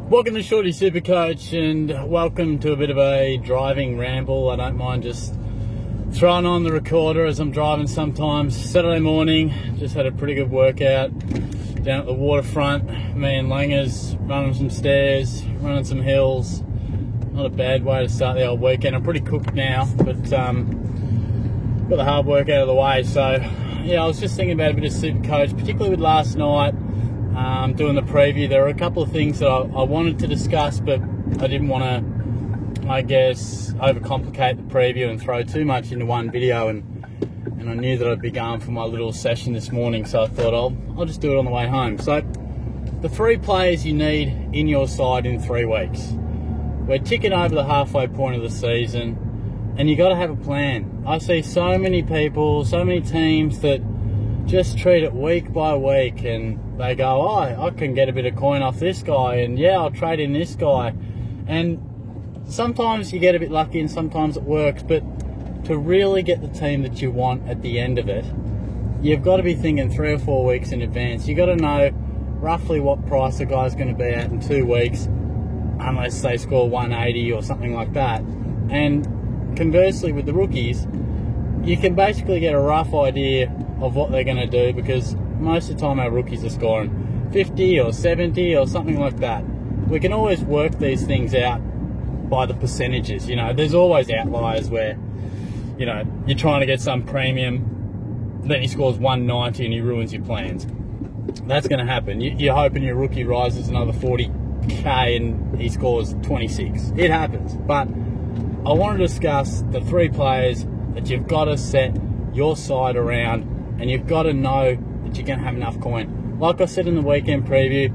Welcome to Shorty Supercoach, and welcome to a bit of a driving ramble. I don't mind just throwing on the recorder as I'm driving sometimes. Saturday morning, just had a pretty good workout down at the waterfront. Me and Langers running some stairs, running some hills. Not a bad way to start the old weekend. I'm pretty cooked now, but got the hard work out of the way. So yeah, I was just thinking about a bit of Supercoach, particularly with last night. Doing the preview, there were a couple of things that I wanted to discuss, but I didn't want to, I guess, overcomplicate the preview and throw too much into one video, and I knew that I'd be going for my little session this morning, so I thought I'll just do it on the way home. So the 3 players you need in your side in 3 weeks. We're ticking over the halfway point of the season, and you got to have a plan. I see so many people, so many teams that just treat it week by week, and they go, oh, I can get a bit of coin off this guy, and yeah, I'll trade in this guy. And sometimes you get a bit lucky and sometimes it works, but to really get the team that you want at the end of it, you've got to be thinking 3 or 4 weeks in advance. You've got to know roughly what price a guy's going to be at in 2 weeks, unless they score 180 or something like that. And conversely, with the rookies, you can basically get a rough idea of what they're going to do, because most of the time our rookies are scoring 50 or 70 or something like that. We can always work these things out by the percentages. You know, there's always outliers where, you know, you're trying to get some premium, then he scores 190 and he ruins your plans. That's going to happen. You're hoping your rookie rises another 40k and he scores 26. It happens. But I want to discuss the 3 players that you've got to set your side around, and you've got to know that you're going to have enough coin. Like I said in the weekend preview,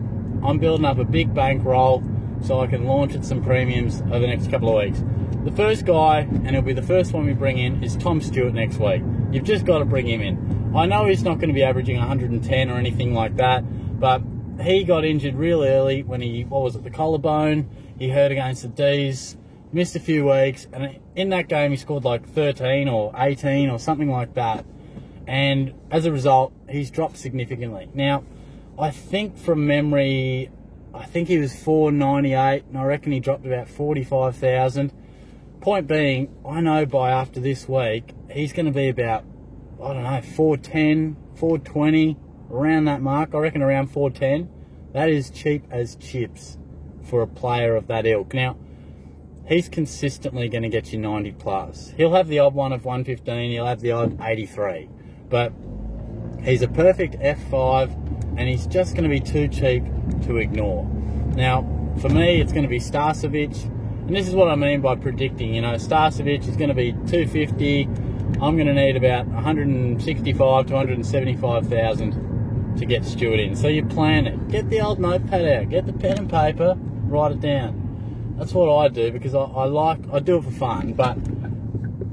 I'm building up a big bankroll so I can launch at some premiums over the next couple of weeks. The first guy, and it'll be the first one we bring in, is Tom Stewart next week. You've just got to bring him in. I know he's not going to be averaging 110 or anything like that, but he got injured real early when the collarbone. He hurt against the D's, missed a few weeks, and in that game he scored like 13 or 18 or something like that. And as a result, he's dropped significantly. Now, I think from memory, I think he was 498, and I reckon he dropped about 45,000. Point being, I know by after this week, he's going to be about, I don't know, 410, 420, around that mark. I reckon around 410. That is cheap as chips for a player of that ilk. Now, he's consistently going to get you 90 plus. He'll have the odd one of 115, he'll have the odd 83. But he's a perfect F5, and he's just going to be too cheap to ignore. Now, for me, it's going to be Starcevic, and this is what I mean by predicting. You know, Starcevic is going to be 250. I'm going to need about 165 to 175,000 to get Stewart in. So you plan it. Get the old notepad out. Get the pen and paper. Write it down. That's what I do, because I do it for fun, but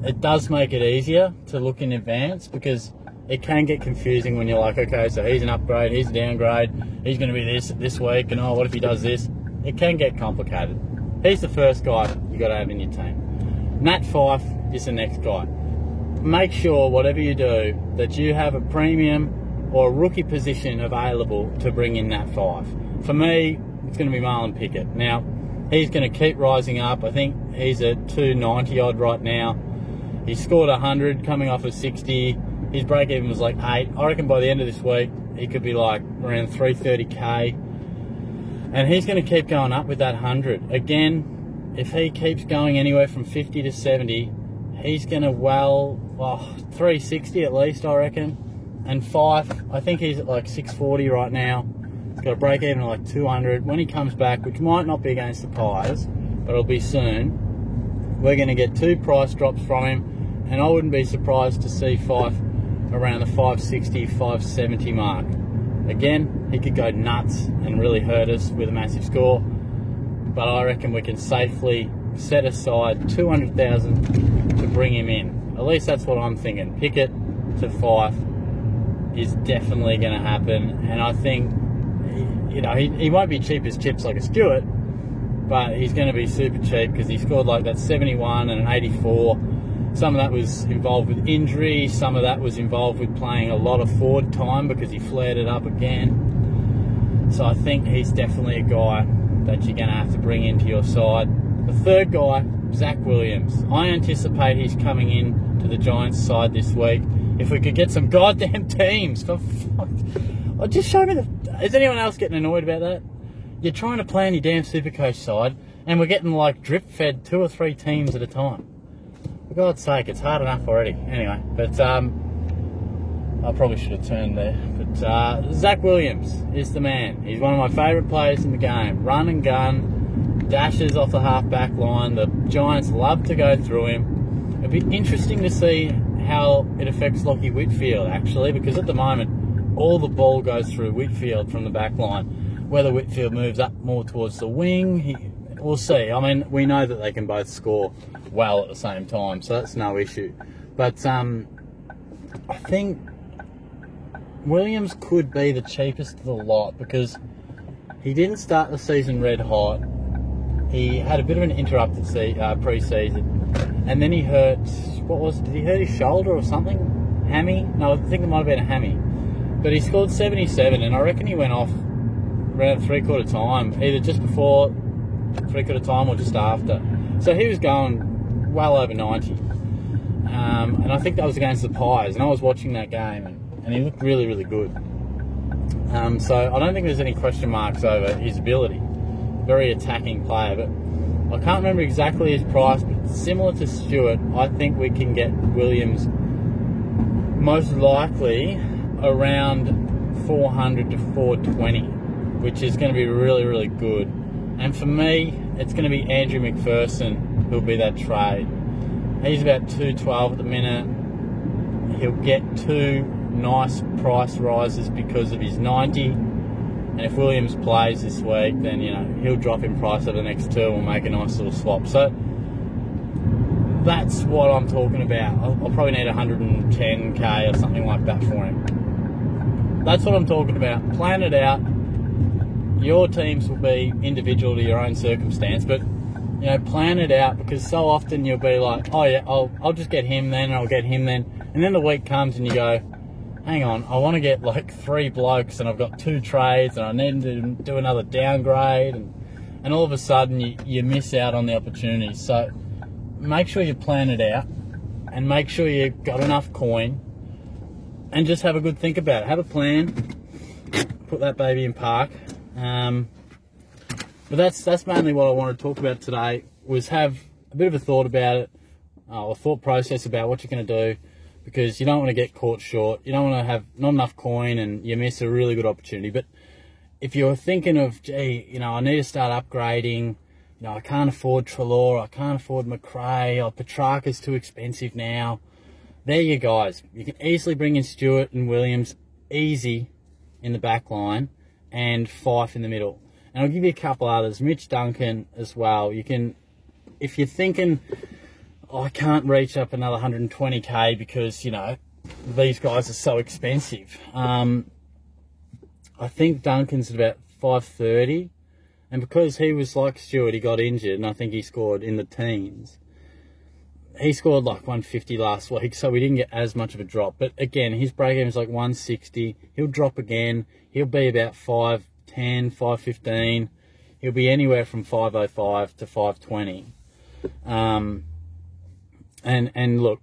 it does make it easier to look in advance, because it can get confusing when you're like, okay, so he's an upgrade, he's a downgrade, he's going to be this week, and oh, what if he does this? It can get complicated. He's the first guy you got to have in your team. Nat Fyfe is the next guy. Make sure, whatever you do, that you have a premium or a rookie position available to bring in Nat Fyfe. For me, it's going to be Marlon Pickett. Now, he's going to keep rising up. I think he's at 290 odd right now. He scored 100 coming off of 60. His break-even was like 8. I reckon by the end of this week, he could be like around 330k. And he's going to keep going up with that 100. Again, if he keeps going anywhere from 50 to 70, he's going to 360 at least, I reckon. And Fyfe, I think he's at like 640 right now. He's got a break-even of like 200. When he comes back, which might not be against the Pies, but it'll be soon, we're going to get 2 price drops from him. And I wouldn't be surprised to see Fyfe around the 560, 570 mark. Again, he could go nuts and really hurt us with a massive score, but I reckon we can safely set aside 200,000 to bring him in. At least that's what I'm thinking. Pickett to Fyfe is definitely going to happen, and I think, you know, he won't be cheap as chips like a Stewart, but he's going to be super cheap, because he scored like that 71 and an 84. Some of that was involved with injury, some of that was involved with playing a lot of forward time because he flared it up again. So I think he's definitely a guy that you're going to have to bring into your side. The third guy, Zach Williams. I anticipate he's coming in to the Giants side this week. If we could get some goddamn teams, for fuck. Oh, just show me is anyone else getting annoyed about that? You're trying to plan your damn Supercoach side, and we're getting like drip fed 2 or 3 teams at a time. For God's sake, it's hard enough already. Anyway, but I probably should have turned there. But Zach Williams is the man. He's one of my favourite players in the game. Run and gun, dashes off the half-back line. The Giants love to go through him. It'd be interesting to see how it affects Lachie Whitfield, actually, because at the moment, all the ball goes through Whitfield from the back line. Whether Whitfield moves up more towards the wing, we'll see. I mean, we know that they can both score well at the same time, so that's no issue. But I think Williams could be the cheapest of the lot because he didn't start the season red hot. He had a bit of an interrupted pre-season, and then he hurt, what was it? Did he hurt his shoulder or something? Hammy? No, I think it might have been a hammy. But he scored 77, and I reckon he went off around three-quarter time, either just before three-quarter time or just after. So he was going well over 90. And I think that was against the Pies, and I was watching that game, and he looked really, really good. So I don't think there's any question marks over his ability. Very attacking player, but I can't remember exactly his price, but similar to Stewart, I think we can get Williams most likely around 400 to 420, which is going to be really, really good. And for me, it's going to be Andrew McPherson who'll be that trade. He's about 212 at the minute. He'll get 2 nice price rises because of his 90. And if Williams plays this week, then, you know, he'll drop in price over the next 2 and we'll make a nice little swap. So that's what I'm talking about. I'll probably need 110k or something like that for him. That's what I'm talking about. Plan it out. Your teams will be individual to your own circumstance, but, you know, plan it out, because so often you'll be like, oh yeah, I'll just get him then, and I'll get him then. And then the week comes and you go, hang on, I want to get like 3 blokes and I've got 2 trades and I need to do another downgrade, and all of a sudden you miss out on the opportunities. So make sure you plan it out and make sure you've got enough coin and just have a good think about it. Have a plan, put that baby in park. But that's mainly what I want to talk about today, was have a bit of a thought about it, or thought process about what you're going to do, because you don't want to get caught short. You don't want to have not enough coin and you miss a really good opportunity. But if you're thinking of, gee, you know, I need to start upgrading, you know, I can't afford Treloar, I can't afford McRae, or Petrarca's too expensive now, there you guys. You can easily bring in Stewart and Williams, easy in the back line, and Fife in the middle. And I'll give you a couple others. Mitch Duncan as well. You can, if you're thinking, oh, I can't reach up another 120k because, you know, these guys are so expensive. I think Duncan's at about 530. And because he was like Stewart, he got injured, and I think he scored in the teens. He scored like 150 last week, so we didn't get as much of a drop. But again, his break even is like 160. He'll drop again. He'll be about 510, 515. He'll be anywhere from 505 to 520. And look,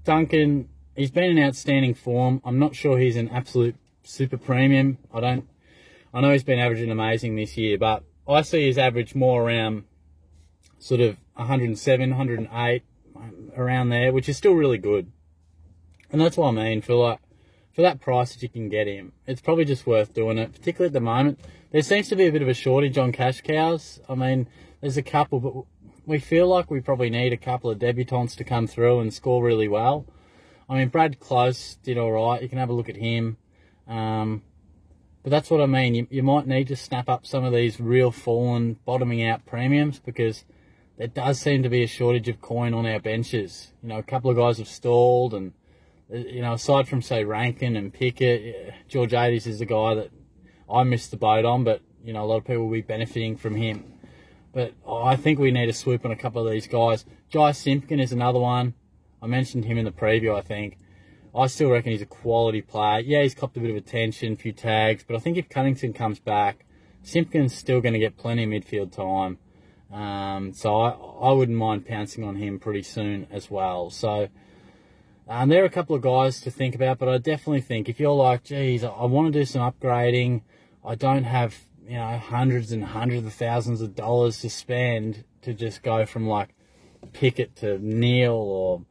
Duncan, he's been in outstanding form. I'm not sure he's an absolute super premium. I know he's been averaging amazing this year, but I see his average more around sort of 107, 108, around there, which is still really good. And that's what I mean, for that price that you can get him, it's probably just worth doing it, particularly at the moment. There seems to be a bit of a shortage on cash cows. I mean, there's a couple, but we feel like we probably need a couple of debutants to come through and score really well. I mean, Brad Close did all right. You can have a look at him. But that's what I mean. You might need to snap up some of these real fallen, bottoming out premiums, because there does seem to be a shortage of coin on our benches. You know, a couple of guys have stalled, and, you know, aside from, say, Rankin and Pickett, George Ades is the guy that I missed the boat on, but, you know, a lot of people will be benefiting from him. But I think we need to swoop on a couple of these guys. Jai Simpkin is another one. I mentioned him in the preview, I think. I still reckon he's a quality player. Yeah, he's copped a bit of attention, a few tags, but I think if Cunnington comes back, Simpkin's still going to get plenty of midfield time. So I wouldn't mind pouncing on him pretty soon as well. So there are a couple of guys to think about, but I definitely think if you're like, geez, I want to do some upgrading, I don't have, you know, hundreds and hundreds of thousands of dollars to spend to just go from like Pickett to Neil or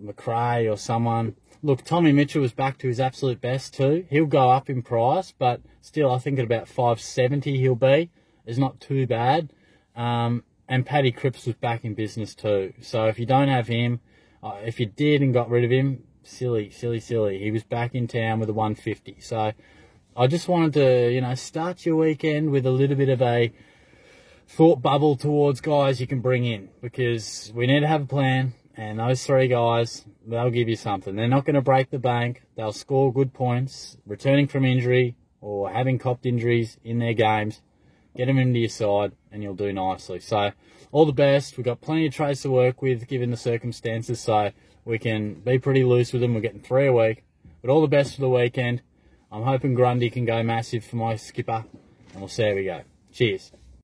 McRae or someone. Look, Tommy Mitchell was back to his absolute best too. He'll go up in price, but still I think at about $570 he'll be. It's not too bad. And Paddy Cripps was back in business too. So if you don't have him, if you did and got rid of him, silly. He was back in town with a 150. So I just wanted to, you know, start your weekend with a little bit of a thought bubble towards guys you can bring in, because we need to have a plan. And those three guys, they'll give you something. They're not going to break the bank. They'll score good points, returning from injury or having copped injuries in their games. Get them into your side and you'll do nicely. So all the best. We've got plenty of trades to work with given the circumstances, so we can be pretty loose with them. We're getting 3 a week. But all the best for the weekend. I'm hoping Grundy can go massive for my skipper, and we'll see how we go. Cheers.